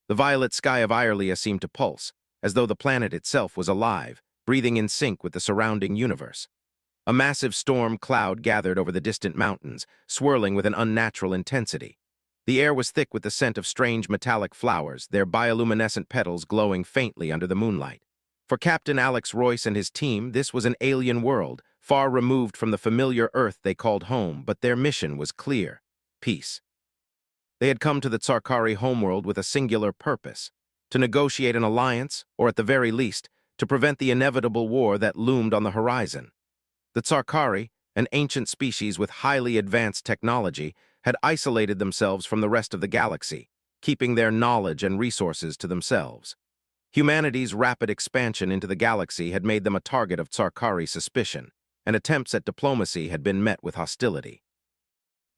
The violet sky of Irelia seemed to pulse, as though the planet itself was alive, breathing in sync with the surrounding universe. A massive storm cloud gathered over the distant mountains, swirling with an unnatural intensity. The air was thick with the scent of strange metallic flowers, their bioluminescent petals glowing faintly under the moonlight. For Captain Alex Royce and his team, this was an alien world, far removed from the familiar Earth they called home, but their mission was clear: peace. They had come to the Tsarkari homeworld with a singular purpose: to negotiate an alliance, or at the very least, to prevent the inevitable war that loomed on the horizon. The Tsarkari, an ancient species with highly advanced technology, had isolated themselves from the rest of the galaxy, keeping their knowledge and resources to themselves. Humanity's rapid expansion into the galaxy had made them a target of Tsarkari suspicion, and attempts at diplomacy had been met with hostility.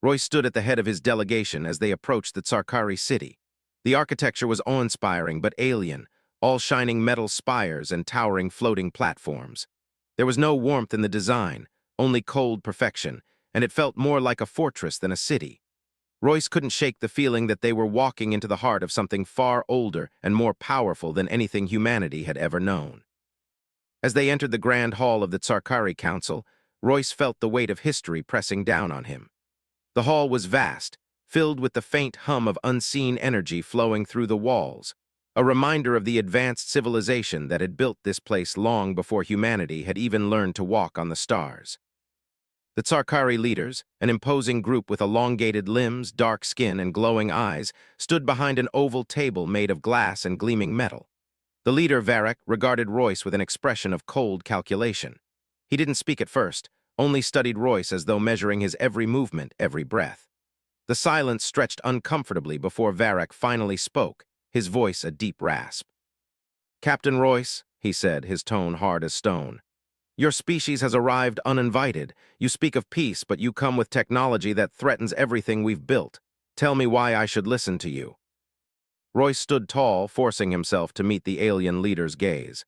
Royce stood at the head of his delegation as they approached the Tsarkari city. The architecture was awe-inspiring but alien, all shining metal spires and towering floating platforms. There was no warmth in the design, only cold perfection, and it felt more like a fortress than a city. Royce couldn't shake the feeling that they were walking into the heart of something far older and more powerful than anything humanity had ever known. As they entered the grand hall of the Tsarkari Council, Royce felt the weight of history pressing down on him. The hall was vast, filled with the faint hum of unseen energy flowing through the walls, a reminder of the advanced civilization that had built this place long before humanity had even learned to walk on the stars. The Tsarkari leaders, an imposing group with elongated limbs, dark skin, and glowing eyes, stood behind an oval table made of glass and gleaming metal. The leader, Varric, regarded Royce with an expression of cold calculation. He didn't speak at first, only studied Royce as though measuring his every movement, every breath. The silence stretched uncomfortably before Varric finally spoke, his voice a deep rasp. "Captain Royce," he said, his tone hard as stone, "your species has arrived uninvited. You speak of peace, but you come with technology that threatens everything we've built. Tell me why I should listen to you." Royce stood tall, forcing himself to meet the alien leader's gaze.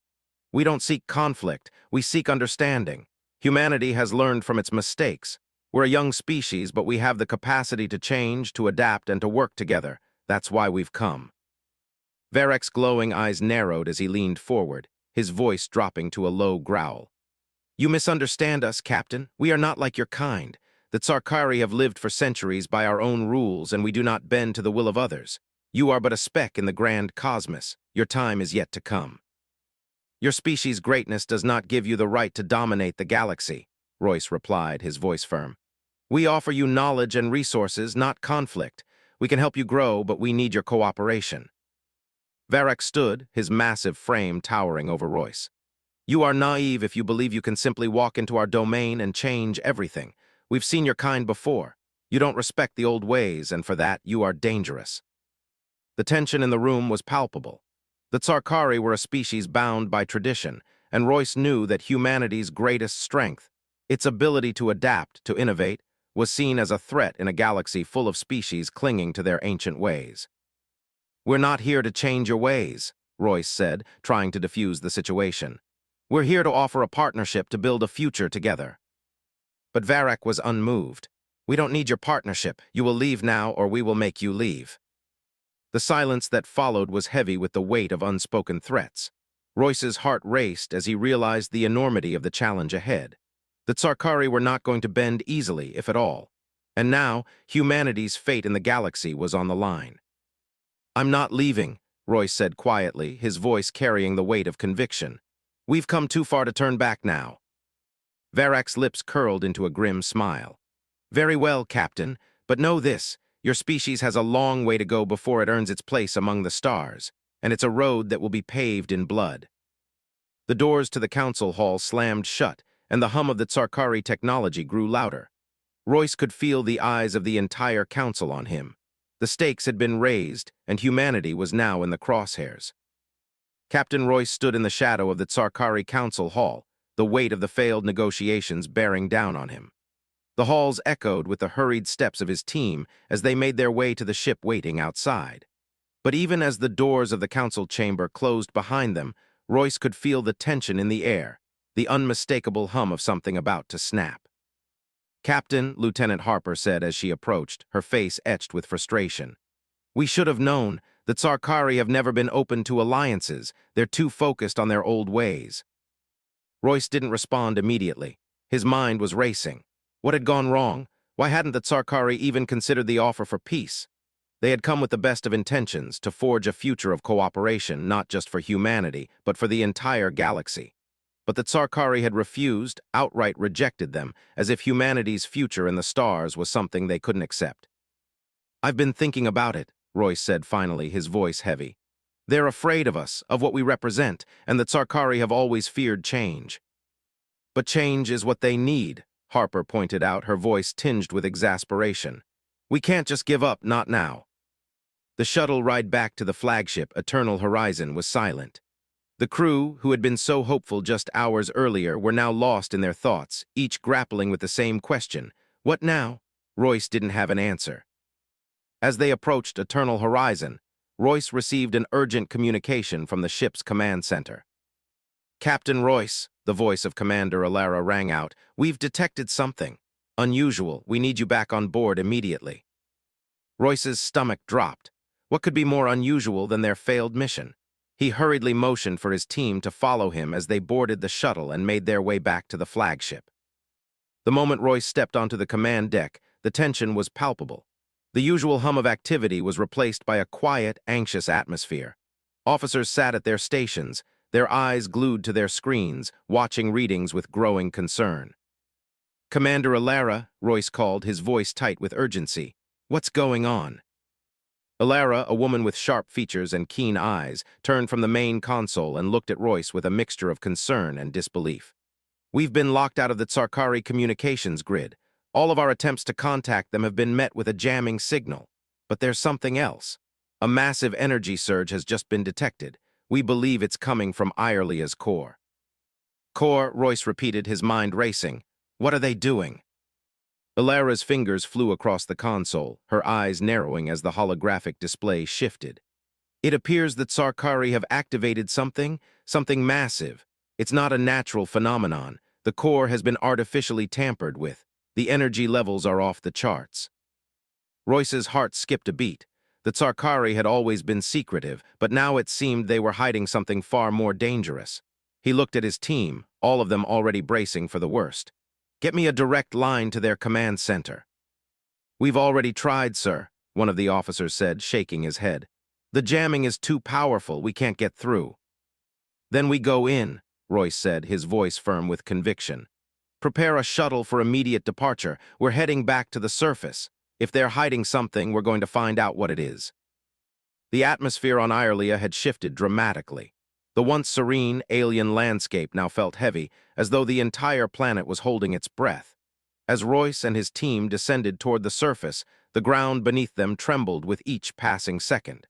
"We don't seek conflict, we seek understanding. Humanity has learned from its mistakes. We're a young species, but we have the capacity to change, to adapt, and to work together. That's why we've come." Varric's glowing eyes narrowed as he leaned forward, his voice dropping to a low growl. "You misunderstand us, Captain. We are not like your kind. The Tsarkari have lived for centuries by our own rules, and we do not bend to the will of others. You are but a speck in the grand cosmos. Your time is yet to come." "Your species' greatness does not give you the right to dominate the galaxy," Royce replied, his voice firm. "We offer you knowledge and resources, not conflict. We can help you grow, but we need your cooperation." Varric stood, his massive frame towering over Royce. "You are naive if you believe you can simply walk into our domain and change everything. We've seen your kind before. You don't respect the old ways, and for that, you are dangerous." The tension in the room was palpable. The Tsarkari were a species bound by tradition, and Royce knew that humanity's greatest strength, its ability to adapt, to innovate, was seen as a threat in a galaxy full of species clinging to their ancient ways. "We're not here to change your ways," Royce said, trying to defuse the situation. "We're here to offer a partnership to build a future together." But Varric was unmoved. "We don't need your partnership. You will leave now, or we will make you leave." The silence that followed was heavy with the weight of unspoken threats. Royce's heart raced as he realized the enormity of the challenge ahead. The Tsarkari were not going to bend easily, if at all. And now, humanity's fate in the galaxy was on the line. "I'm not leaving," Royce said quietly, his voice carrying the weight of conviction. "We've come too far to turn back now." Varric's lips curled into a grim smile. "Very well, Captain, but know this. Your species has a long way to go before it earns its place among the stars, and it's a road that will be paved in blood." The doors to the council hall slammed shut, and the hum of the Tsarkari technology grew louder. Royce could feel the eyes of the entire council on him. The stakes had been raised, and humanity was now in the crosshairs. Captain Royce stood in the shadow of the Tsarkari council hall, the weight of the failed negotiations bearing down on him. The halls echoed with the hurried steps of his team as they made their way to the ship waiting outside. But even as the doors of the council chamber closed behind them, Royce could feel the tension in the air, the unmistakable hum of something about to snap. "Captain," Lieutenant Harper said as she approached, her face etched with frustration. "We should have known. The Tsarkari have never been open to alliances. They're too focused on their old ways. Royce didn't respond immediately. His mind was racing. What had gone wrong? Why hadn't the Tsarkari even considered the offer for peace? They had come with the best of intentions to forge a future of cooperation, not just for humanity, but for the entire galaxy. But the Tsarkari had refused, outright rejected them, as if humanity's future in the stars was something they couldn't accept. "I've been thinking about it," Royce said finally, his voice heavy. "They're afraid of us, of what we represent, and the Tsarkari have always feared change." "But change is what they need," Harper pointed out, her voice tinged with exasperation. "We can't just give up, not now." The shuttle ride back to the flagship, Eternal Horizon, was silent. The crew, who had been so hopeful just hours earlier, were now lost in their thoughts, each grappling with the same question. What now? Royce didn't have an answer. As they approached Eternal Horizon, Royce received an urgent communication from the ship's command center. "Captain Royce," the voice of Commander Alara rang out, "we've detected something unusual. We need you back on board immediately." Royce's stomach dropped. What could be more unusual than their failed mission? He hurriedly motioned for his team to follow him as they boarded the shuttle and made their way back to the flagship. The moment Royce stepped onto the command deck, the tension was palpable. The usual hum of activity was replaced by a quiet, anxious atmosphere. Officers sat at their stations, their eyes glued to their screens, watching readings with growing concern. "Commander Alara," Royce called, his voice tight with urgency. "What's going on?" Alara, a woman with sharp features and keen eyes, turned from the main console and looked at Royce with a mixture of concern and disbelief. "We've been locked out of the Tsarkari communications grid. All of our attempts to contact them have been met with a jamming signal. But there's something else. A massive energy surge has just been detected. We believe it's coming from Irelia's core." "Core," Royce repeated, his mind racing. "What are they doing?" Alara's fingers flew across the console, her eyes narrowing as the holographic display shifted. "It appears that Tsarkari have activated something massive. It's not a natural phenomenon. The core has been artificially tampered with. The energy levels are off the charts." Royce's heart skipped a beat. The Tsarkari had always been secretive, but now it seemed they were hiding something far more dangerous. He looked at his team, all of them already bracing for the worst. "Get me a direct line to their command center." "We've already tried, sir," one of the officers said, shaking his head. "The jamming is too powerful. We can't get through." "Then we go in," Royce said, his voice firm with conviction. "Prepare a shuttle for immediate departure. We're heading back to the surface. If they're hiding something, we're going to find out what it is." The atmosphere on Irelia had shifted dramatically. The once serene, alien landscape now felt heavy, as though the entire planet was holding its breath. As Royce and his team descended toward the surface, the ground beneath them trembled with each passing second.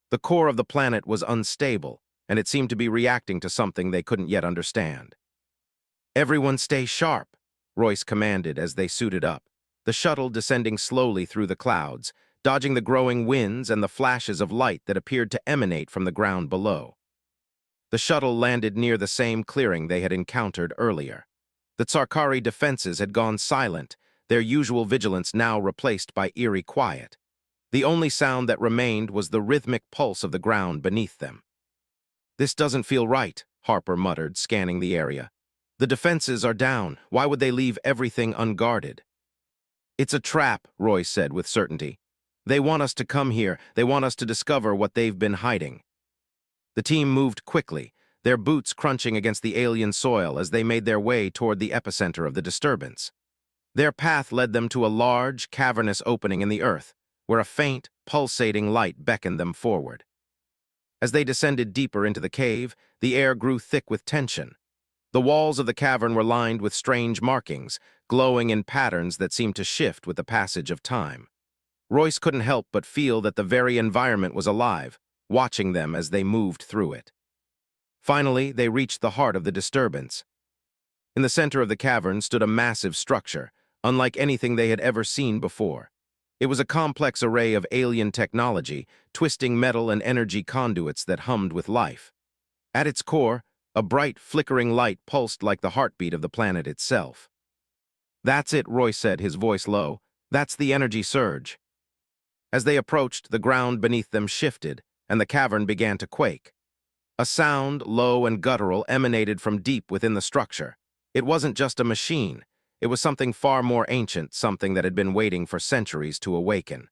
The core of the planet was unstable, and it seemed to be reacting to something they couldn't yet understand. "Everyone stay sharp," Royce commanded as they suited up, the shuttle descending slowly through the clouds, dodging the growing winds and the flashes of light that appeared to emanate from the ground below. The shuttle landed near the same clearing they had encountered earlier. The Tsarkari defenses had gone silent, their usual vigilance now replaced by eerie quiet. The only sound that remained was the rhythmic pulse of the ground beneath them. "This doesn't feel right," Harper muttered, scanning the area. "The defenses are down. Why would they leave everything unguarded?" "It's a trap," Royce said with certainty. "They want us to come here. They want us to discover what they've been hiding." The team moved quickly, their boots crunching against the alien soil as they made their way toward the epicenter of the disturbance. Their path led them to a large, cavernous opening in the earth, where a faint, pulsating light beckoned them forward. As they descended deeper into the cave, the air grew thick with tension. The walls of the cavern were lined with strange markings, glowing in patterns that seemed to shift with the passage of time. Royce couldn't help but feel that the very environment was alive, watching them as they moved through it. Finally, they reached the heart of the disturbance. In the center of the cavern stood a massive structure, unlike anything they had ever seen before. It was a complex array of alien technology, twisting metal and energy conduits that hummed with life. At its core, a bright, flickering light pulsed like the heartbeat of the planet itself. "That's it," Royce said, his voice low. "That's the energy surge." As they approached, the ground beneath them shifted, and the cavern began to quake. A sound, low and guttural, emanated from deep within the structure. It wasn't just a machine. It was something far more ancient, something that had been waiting for centuries to awaken.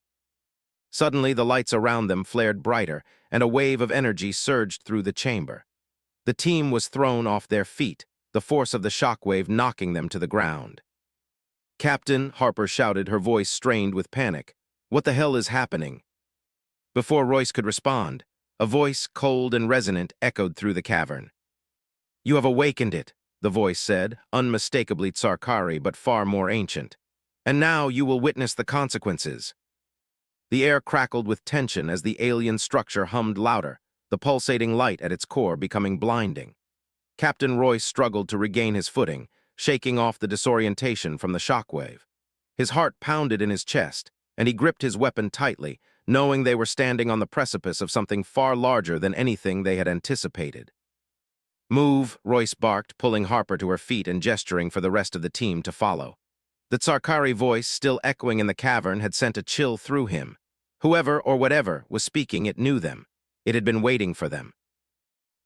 Suddenly, the lights around them flared brighter, and a wave of energy surged through the chamber. The team was thrown off their feet, the force of the shockwave knocking them to the ground. "Captain," Harper shouted, her voice strained with panic. "What the hell is happening?" Before Royce could respond, a voice, cold and resonant, echoed through the cavern. "You have awakened it," the voice said, unmistakably Tsarkari but far more ancient. "And now you will witness the consequences." The air crackled with tension as the alien structure hummed louder, the pulsating light at its core becoming blinding. Captain Royce struggled to regain his footing, shaking off the disorientation from the shockwave. His heart pounded in his chest, and he gripped his weapon tightly, knowing they were standing on the precipice of something far larger than anything they had anticipated. "Move," Royce barked, pulling Harper to her feet and gesturing for the rest of the team to follow. The Tsarkari voice, still echoing in the cavern, had sent a chill through him. Whoever or whatever was speaking, it knew them. It had been waiting for them.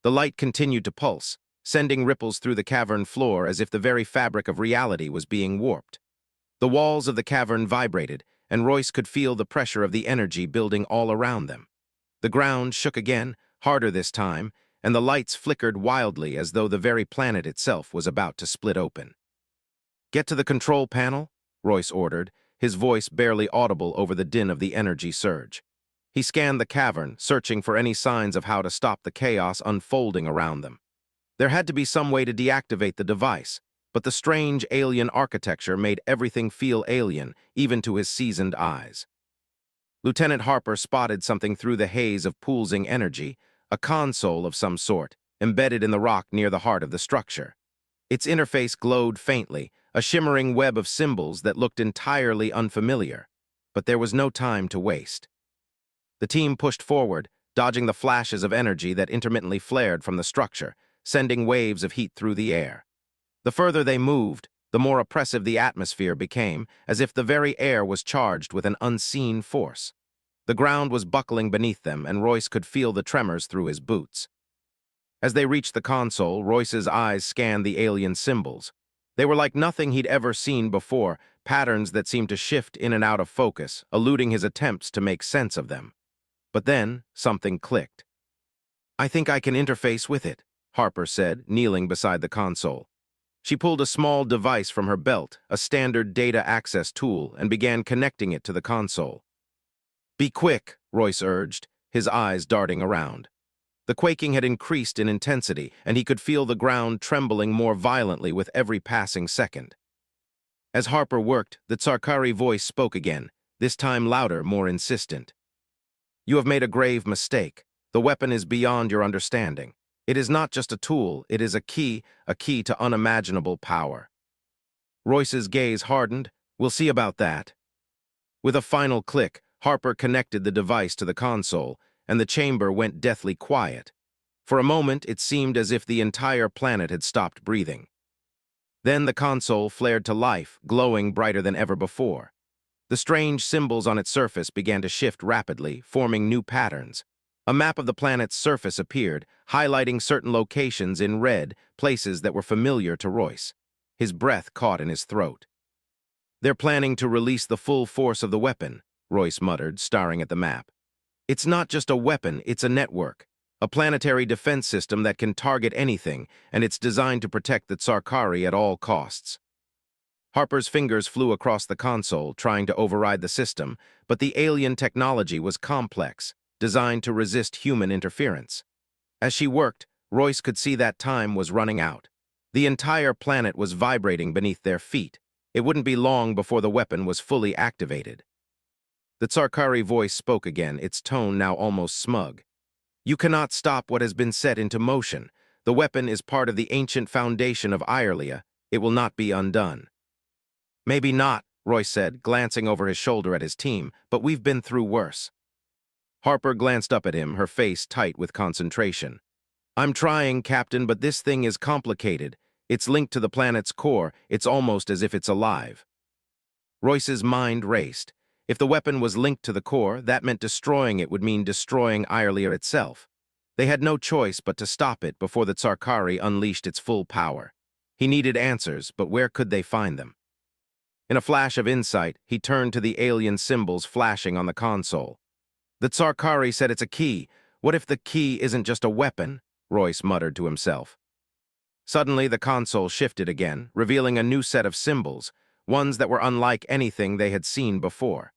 The light continued to pulse, sending ripples through the cavern floor as if the very fabric of reality was being warped. The walls of the cavern vibrated, and Royce could feel the pressure of the energy building all around them. The ground shook again, harder this time, and the lights flickered wildly as though the very planet itself was about to split open. "Get to the control panel," Royce ordered, his voice barely audible over the din of the energy surge. He scanned the cavern, searching for any signs of how to stop the chaos unfolding around them. There had to be some way to deactivate the device, but the strange alien architecture made everything feel alien, even to his seasoned eyes. Lieutenant Harper spotted something through the haze of pulsing energy, a console of some sort, embedded in the rock near the heart of the structure. Its interface glowed faintly, a shimmering web of symbols that looked entirely unfamiliar. But there was no time to waste. The team pushed forward, dodging the flashes of energy that intermittently flared from the structure, sending waves of heat through the air. The further they moved, the more oppressive the atmosphere became, as if the very air was charged with an unseen force. The ground was buckling beneath them, and Royce could feel the tremors through his boots. As they reached the console, Royce's eyes scanned the alien symbols. They were like nothing he'd ever seen before, patterns that seemed to shift in and out of focus, eluding his attempts to make sense of them. But then, something clicked. "I think I can interface with it," Harper said, kneeling beside the console. She pulled a small device from her belt, a standard data access tool, and began connecting it to the console. "Be quick," Royce urged, his eyes darting around. The quaking had increased in intensity, and he could feel the ground trembling more violently with every passing second. As Harper worked, the Tsarkari voice spoke again, this time louder, more insistent. "You have made a grave mistake. The weapon is beyond your understanding. It is not just a tool, it is a key to unimaginable power." Royce's gaze hardened. "We'll see about that." With a final click, Harper connected the device to the console, and the chamber went deathly quiet. For a moment, it seemed as if the entire planet had stopped breathing. Then the console flared to life, glowing brighter than ever before. The strange symbols on its surface began to shift rapidly, forming new patterns. A map of the planet's surface appeared, highlighting certain locations in red, places that were familiar to Royce. His breath caught in his throat. "They're planning to release the full force of the weapon," Royce muttered, staring at the map. "It's not just a weapon, it's a network. A planetary defense system that can target anything, and it's designed to protect the Tsarkari at all costs." Harper's fingers flew across the console, trying to override the system, but the alien technology was complex, designed to resist human interference. As she worked, Royce could see that time was running out. The entire planet was vibrating beneath their feet. It wouldn't be long before the weapon was fully activated. The Tsarkari voice spoke again, its tone now almost smug. "You cannot stop what has been set into motion. The weapon is part of the ancient foundation of Irelia. It will not be undone." "Maybe not," Royce said, glancing over his shoulder at his team, "but we've been through worse." Harper glanced up at him, her face tight with concentration. "I'm trying, Captain, but this thing is complicated. It's linked to the planet's core. It's almost as if it's alive." Royce's mind raced. If the weapon was linked to the core, that meant destroying it would mean destroying Irelia itself. They had no choice but to stop it before the Tsarkari unleashed its full power. He needed answers, but where could they find them? In a flash of insight, he turned to the alien symbols flashing on the console. The Tsarkari said it's a key. What if the key isn't just a weapon? Royce muttered to himself. Suddenly, the console shifted again, revealing a new set of symbols, ones that were unlike anything they had seen before.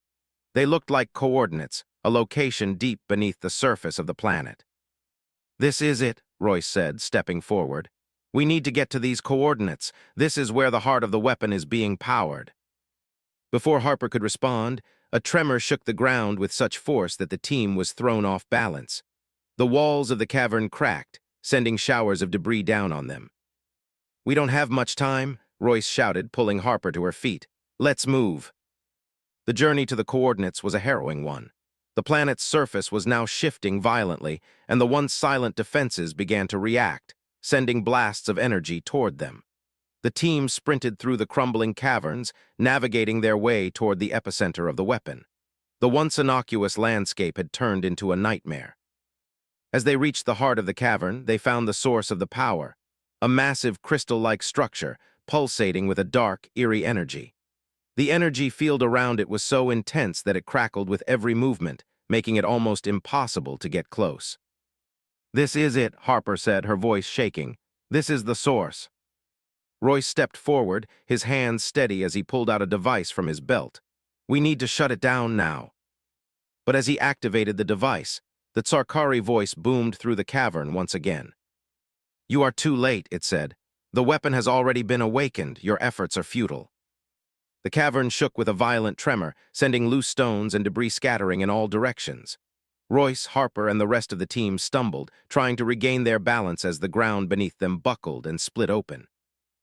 They looked like coordinates, a location deep beneath the surface of the planet. "This is it," Royce said, stepping forward. "We need to get to these coordinates. This is where the heart of the weapon is being powered." Before Harper could respond, a tremor shook the ground with such force that the team was thrown off balance. The walls of the cavern cracked, sending showers of debris down on them. "We don't have much time," Royce shouted, pulling Harper to her feet. "Let's move." The journey to the coordinates was a harrowing one. The planet's surface was now shifting violently, and the once silent defenses began to react, sending blasts of energy toward them. The team sprinted through the crumbling caverns, navigating their way toward the epicenter of the weapon. The once innocuous landscape had turned into a nightmare. As they reached the heart of the cavern, they found the source of the power, a massive crystal-like structure, pulsating with a dark, eerie energy. The energy field around it was so intense that it crackled with every movement, making it almost impossible to get close. "This is it," Harper said, her voice shaking. "This is the source." Royce stepped forward, his hands steady as he pulled out a device from his belt. "We need to shut it down now." But as he activated the device, the Tsarkari voice boomed through the cavern once again. "You are too late," it said. "The weapon has already been awakened. Your efforts are futile." The cavern shook with a violent tremor, sending loose stones and debris scattering in all directions. Royce, Harper, and the rest of the team stumbled, trying to regain their balance as the ground beneath them buckled and split open.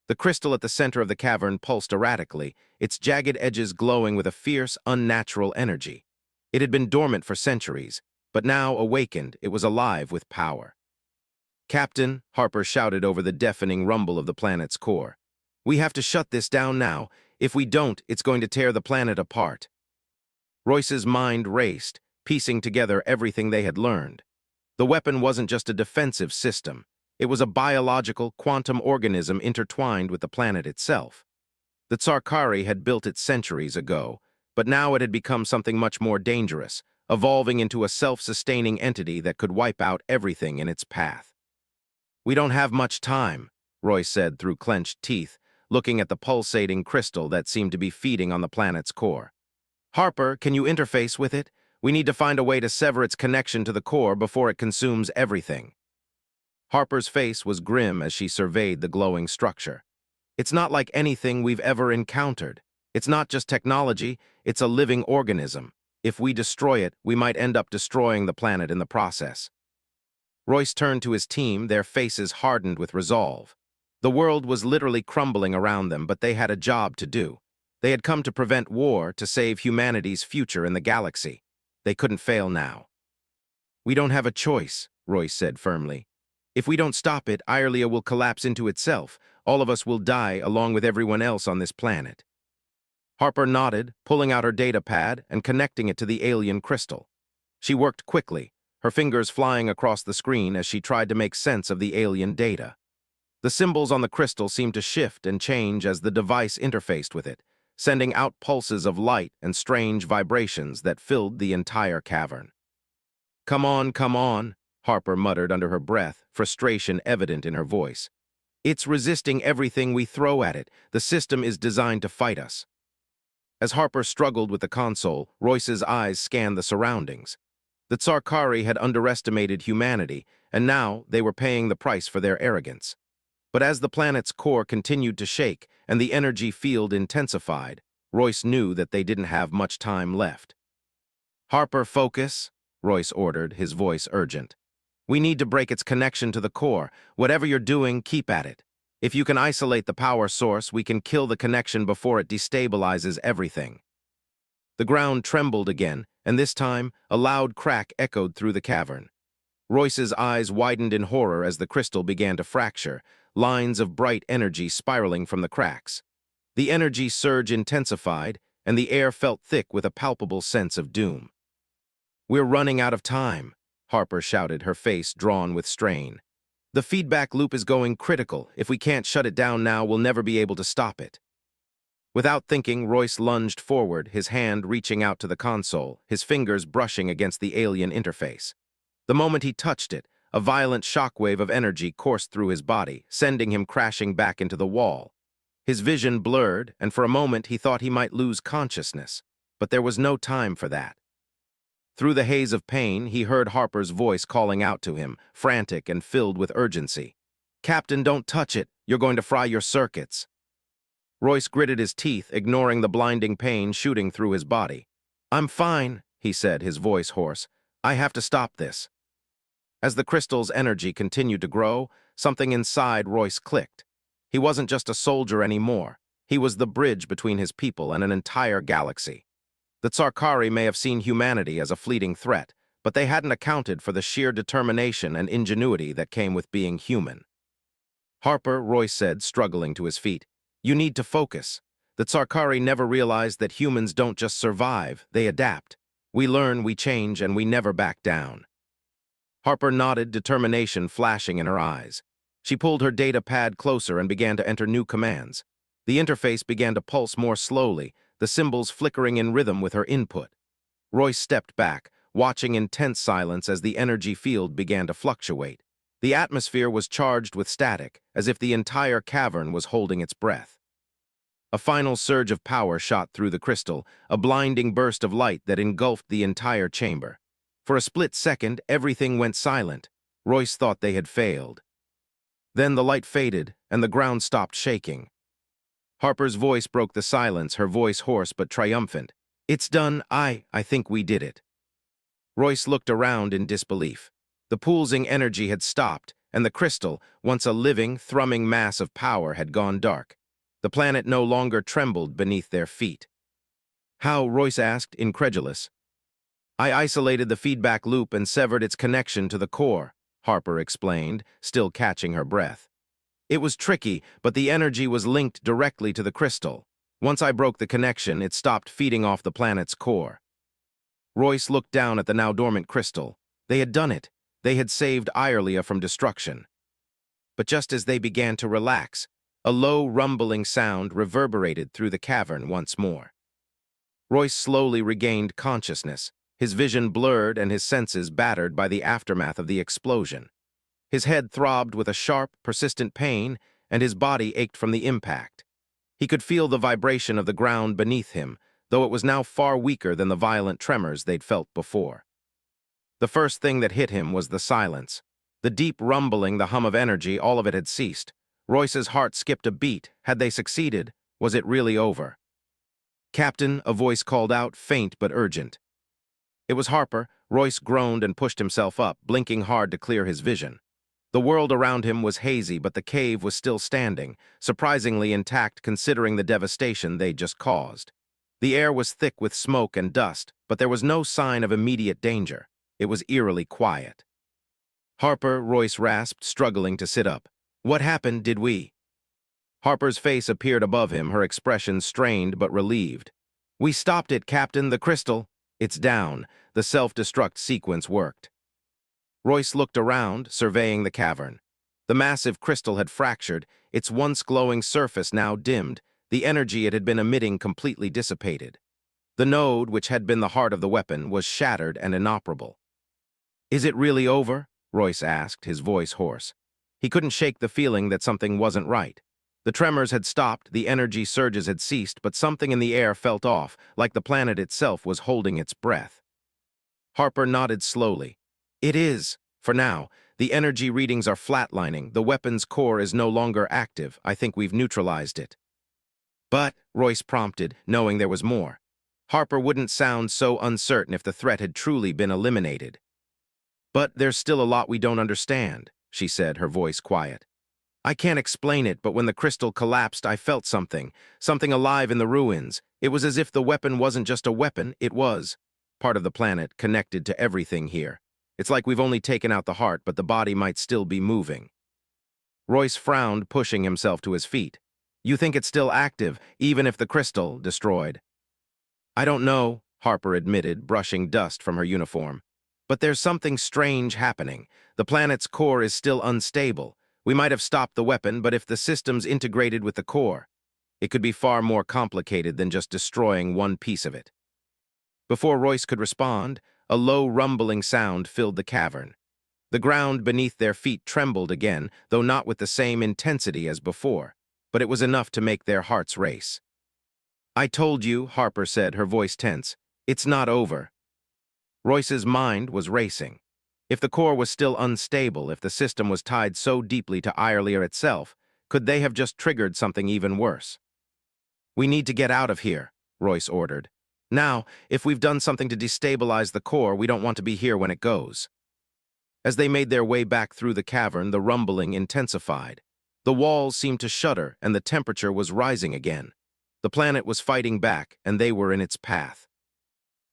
The crystal at the center of the cavern pulsed erratically, its jagged edges glowing with a fierce, unnatural energy. It had been dormant for centuries, but now, awakened, it was alive with power. "Captain," Harper shouted over the deafening rumble of the planet's core, "we have to shut this down now. If we don't, it's going to tear the planet apart." Royce's mind raced, piecing together everything they had learned. The weapon wasn't just a defensive system. It was a biological, quantum organism intertwined with the planet itself. The Tsarkari had built it centuries ago, but now it had become something much more dangerous, evolving into a self-sustaining entity that could wipe out everything in its path. "We don't have much time," Royce said through clenched teeth, looking at the pulsating crystal that seemed to be feeding on the planet's core. "Harper, can you interface with it? We need to find a way to sever its connection to the core before it consumes everything." Harper's face was grim as she surveyed the glowing structure. "It's not like anything we've ever encountered. It's not just technology, it's a living organism. If we destroy it, we might end up destroying the planet in the process." Royce turned to his team, their faces hardened with resolve. The world was literally crumbling around them, but they had a job to do. They had come to prevent war, to save humanity's future in the galaxy. They couldn't fail now. "We don't have a choice," Royce said firmly. "If we don't stop it, Irelia will collapse into itself. All of us will die along with everyone else on this planet." Harper nodded, pulling out her data pad and connecting it to the alien crystal. She worked quickly, her fingers flying across the screen as she tried to make sense of the alien data. The symbols on the crystal seemed to shift and change as the device interfaced with it, sending out pulses of light and strange vibrations that filled the entire cavern. Come on," Harper muttered under her breath, frustration evident in her voice. "It's resisting everything we throw at it. The system is designed to fight us." As Harper struggled with the console, Royce's eyes scanned the surroundings. The Tsarkari had underestimated humanity, and now they were paying the price for their arrogance. But as the planet's core continued to shake and the energy field intensified, Royce knew that they didn't have much time left. "Harper, focus," Royce ordered, his voice urgent. "We need to break its connection to the core. Whatever you're doing, keep at it. If you can isolate the power source, we can kill the connection before it destabilizes everything." The ground trembled again, and this time, a loud crack echoed through the cavern. Royce's eyes widened in horror as the crystal began to fracture, lines of bright energy spiraling from the cracks. The energy surge intensified, and the air felt thick with a palpable sense of doom. "We're running out of time," Harper shouted, her face drawn with strain. "The feedback loop is going critical. If we can't shut it down now, we'll never be able to stop it." Without thinking, Royce lunged forward, his hand reaching out to the console, his fingers brushing against the alien interface. The moment he touched it, a violent shockwave of energy coursed through his body, sending him crashing back into the wall. His vision blurred, and for a moment he thought he might lose consciousness. But there was no time for that. Through the haze of pain, he heard Harper's voice calling out to him, frantic and filled with urgency. "Captain, don't touch it. You're going to fry your circuits." Royce gritted his teeth, ignoring the blinding pain shooting through his body. "I'm fine," he said, his voice hoarse. "I have to stop this." As the crystal's energy continued to grow, something inside Royce clicked. He wasn't just a soldier anymore. He was the bridge between his people and an entire galaxy. The Tsarkari may have seen humanity as a fleeting threat, but they hadn't accounted for the sheer determination and ingenuity that came with being human. "Harper," Royce said, struggling to his feet, "you need to focus. The Tsarkari never realized that humans don't just survive, they adapt. We learn, we change, and we never back down." Harper nodded, determination flashing in her eyes. She pulled her data pad closer and began to enter new commands. The interface began to pulse more slowly, the symbols flickering in rhythm with her input. Royce stepped back, watching in tense silence as the energy field began to fluctuate. The atmosphere was charged with static, as if the entire cavern was holding its breath. A final surge of power shot through the crystal, a blinding burst of light that engulfed the entire chamber. For a split second, everything went silent. Royce thought they had failed. Then the light faded, and the ground stopped shaking. Harper's voice broke the silence, her voice hoarse but triumphant. "It's done. I think we did it." Royce looked around in disbelief. The pulsing energy had stopped, and the crystal, once a living, thrumming mass of power, had gone dark. The planet no longer trembled beneath their feet. "How?" Royce asked, incredulous. "I isolated the feedback loop and severed its connection to the core," Harper explained, still catching her breath. "It was tricky, but the energy was linked directly to the crystal. Once I broke the connection, it stopped feeding off the planet's core." Royce looked down at the now dormant crystal. They had done it. They had saved Irelia from destruction. But just as they began to relax, a low, rumbling sound reverberated through the cavern once more. Royce slowly regained consciousness, his vision blurred and his senses battered by the aftermath of the explosion. His head throbbed with a sharp, persistent pain, and his body ached from the impact. He could feel the vibration of the ground beneath him, though it was now far weaker than the violent tremors they'd felt before. The first thing that hit him was the silence. The deep rumbling, the hum of energy, all of it had ceased. Royce's heart skipped a beat. Had they succeeded? Was it really over? "Captain," a voice called out, faint but urgent. It was Harper. Royce groaned and pushed himself up, blinking hard to clear his vision. The world around him was hazy, but the cave was still standing, surprisingly intact considering the devastation they'd just caused. The air was thick with smoke and dust, but there was no sign of immediate danger. It was eerily quiet. "Harper," Royce rasped, struggling to sit up. "What happened? Did we?" Harper's face appeared above him, her expression strained but relieved. "We stopped it, Captain. The crystal—" "It's down." The self-destruct sequence worked. Royce looked around, surveying the cavern. The massive crystal had fractured, its once glowing surface now dimmed, the energy it had been emitting completely dissipated. The node, which had been the heart of the weapon, was shattered and inoperable. "Is it really over?" Royce asked, his voice hoarse. He couldn't shake the feeling that something wasn't right. The tremors had stopped, the energy surges had ceased, but something in the air felt off, like the planet itself was holding its breath. Harper nodded slowly. "It is. For now, the energy readings are flatlining. The weapon's core is no longer active. I think we've neutralized it." "But," Royce prompted, knowing there was more. Harper wouldn't sound so uncertain if the threat had truly been eliminated. "But there's still a lot we don't understand," she said, her voice quiet. "I can't explain it, but when the crystal collapsed, I felt something alive in the ruins. It was as if the weapon wasn't just a weapon, it was part of the planet, connected to everything here. It's like we've only taken out the heart, but the body might still be moving." Royce frowned, pushing himself to his feet. "You think it's still active, even if the crystal destroyed?" I don't know, Harper admitted, brushing dust from her uniform. But there's something strange happening. The planet's core is still unstable. We might have stopped the weapon, but if the system's integrated with the core, it could be far more complicated than just destroying one piece of it. Before Royce could respond, a low rumbling sound filled the cavern. The ground beneath their feet trembled again, though not with the same intensity as before, but it was enough to make their hearts race. I told you, Harper said, her voice tense. It's not over. Royce's mind was racing. If the core was still unstable, if the system was tied so deeply to Irelia itself, could they have just triggered something even worse? We need to get out of here, Royce ordered. Now, if we've done something to destabilize the core, we don't want to be here when it goes. As they made their way back through the cavern, the rumbling intensified. The walls seemed to shudder, and the temperature was rising again. The planet was fighting back, and they were in its path.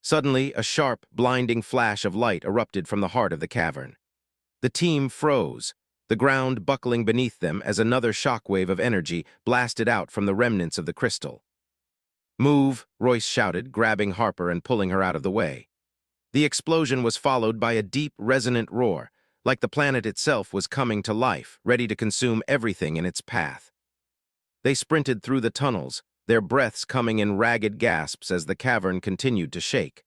Suddenly, a sharp, blinding flash of light erupted from the heart of the cavern. The team froze, the ground buckling beneath them as another shockwave of energy blasted out from the remnants of the crystal. Move, Royce shouted, grabbing Harper and pulling her out of the way. The explosion was followed by a deep, resonant roar, like the planet itself was coming to life, ready to consume everything in its path. They sprinted through the tunnels, their breaths coming in ragged gasps as the cavern continued to shake.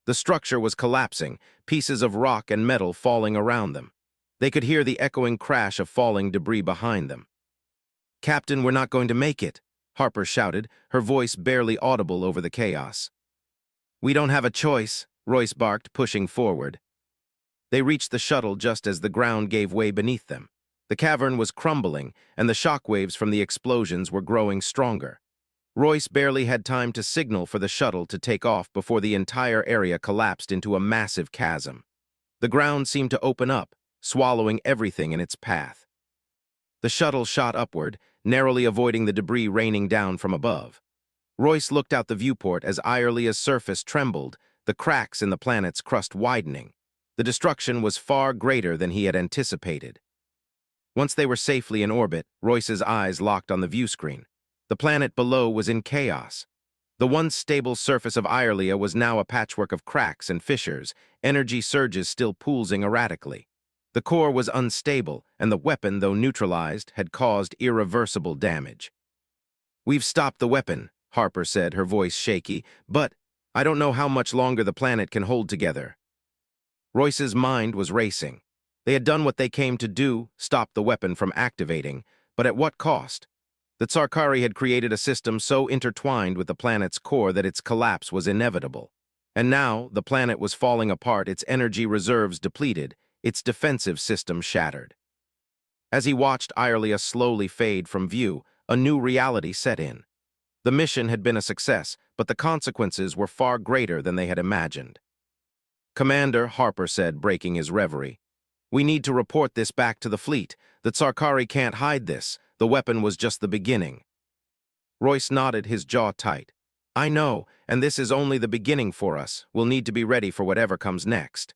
The structure was collapsing, pieces of rock and metal falling around them. They could hear the echoing crash of falling debris behind them. "Captain, we're not going to make it," Harper shouted, her voice barely audible over the chaos. "We don't have a choice," Royce barked, pushing forward. They reached the shuttle just as the ground gave way beneath them. The cavern was crumbling, and the shockwaves from the explosions were growing stronger. Royce barely had time to signal for the shuttle to take off before the entire area collapsed into a massive chasm. The ground seemed to open up, swallowing everything in its path. The shuttle shot upward, narrowly avoiding the debris raining down from above. Royce looked out the viewport as Irelia's surface trembled, the cracks in the planet's crust widening. The destruction was far greater than he had anticipated. Once they were safely in orbit, Royce's eyes locked on the view screen. The planet below was in chaos. The once stable surface of Irelia was now a patchwork of cracks and fissures, energy surges still pulsing erratically. The core was unstable, and the weapon, though neutralized, had caused irreversible damage. "We've stopped the weapon," Harper said, her voice shaky, "but I don't know how much longer the planet can hold together." Royce's mind was racing. They had done what they came to do, stop the weapon from activating, but at what cost? The Tsarkari had created a system so intertwined with the planet's core that its collapse was inevitable. And now, the planet was falling apart, its energy reserves depleted, its defensive system shattered. As he watched Irelia slowly fade from view, a new reality set in. The mission had been a success, but the consequences were far greater than they had imagined. "Commander," Harper said, breaking his reverie, "we need to report this back to the fleet. The Tsarkari can't hide this. The weapon was just the beginning." Royce nodded, his jaw tight. "I know, and this is only the beginning for us. We'll need to be ready for whatever comes next."